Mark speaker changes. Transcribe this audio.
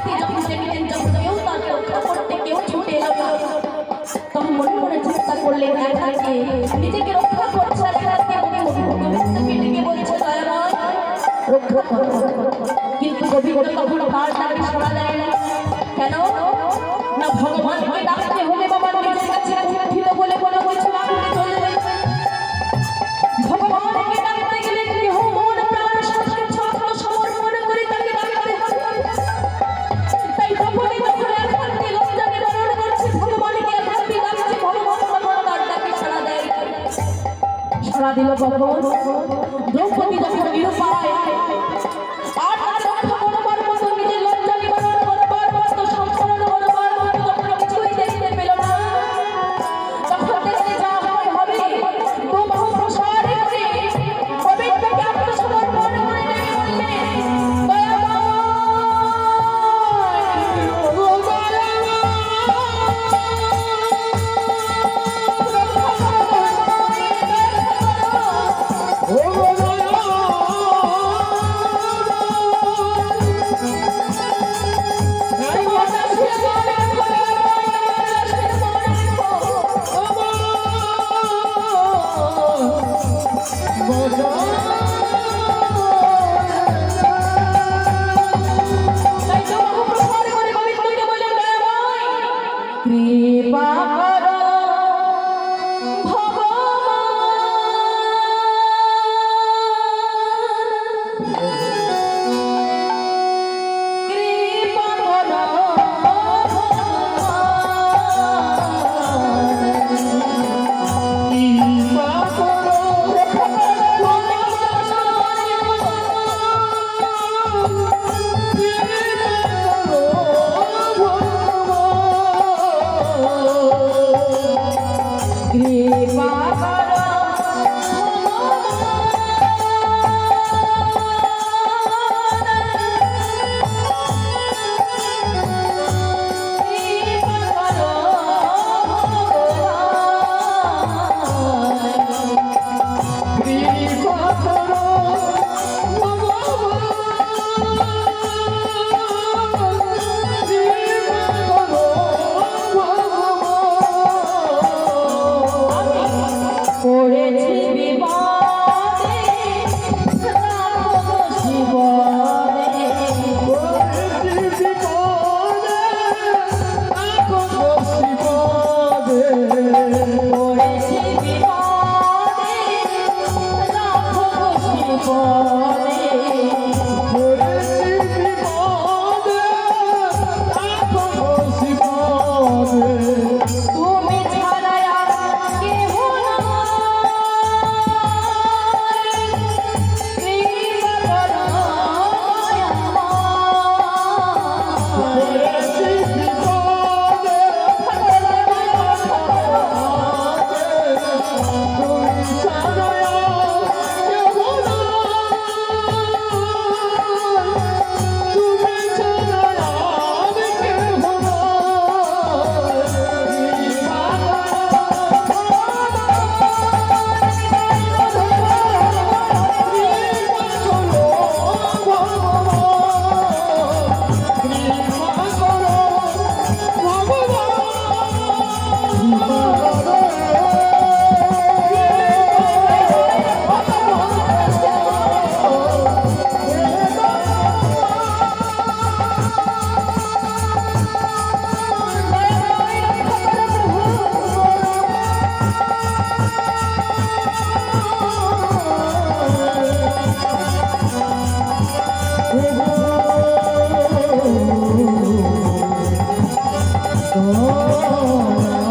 Speaker 1: ব্যক্তি যখন দেখলেন যখন কেউ তাকে রক্ষা করতে কেউ ছুটে এলো তখন মনে মনে চিন্তা করলেন একাকে নিজেকে রক্ষা করছে আর একাকে গোবিন্দকে ডেকে বলছে দয়াময় রক্ষা করো। কিন্তু গোবিন্দ তখন তার ডাকে সাড়া দেয় না। কেন না ভগবানকে ডাকতে হলে বাবা নিজের কাছে ঠিক বলে বলে বলছে আপনি চলবে। ভগবানকে ডাকতে গেলে দেহ মন প্রাণ সর্ব সমর্পণ করে তাকে ডাকতে হবে। তাই ভগবানই তখন একমাত্র লজ্জাকে বরণ করছে ভগবানকে একমাত্র ডাকছে ভগবান তখন তার ডাকে সাড়া দেয়। সাড়া দিল ভগবান। দ্রৌপদী যখন নিরুপায় আর তার রক্ষা করবার মতো নিজের লজ্জা নিবারণ করবার মতো সম্পূর্ণ করবার মতো তখন কিছুই দেখতে পেল না। তখন দেখতে যা হবে দু বাহু প্রসারে করে গোবিন্দকে আত্মসমর্পণ করে ডেকে বললেন কৃপা করো Oh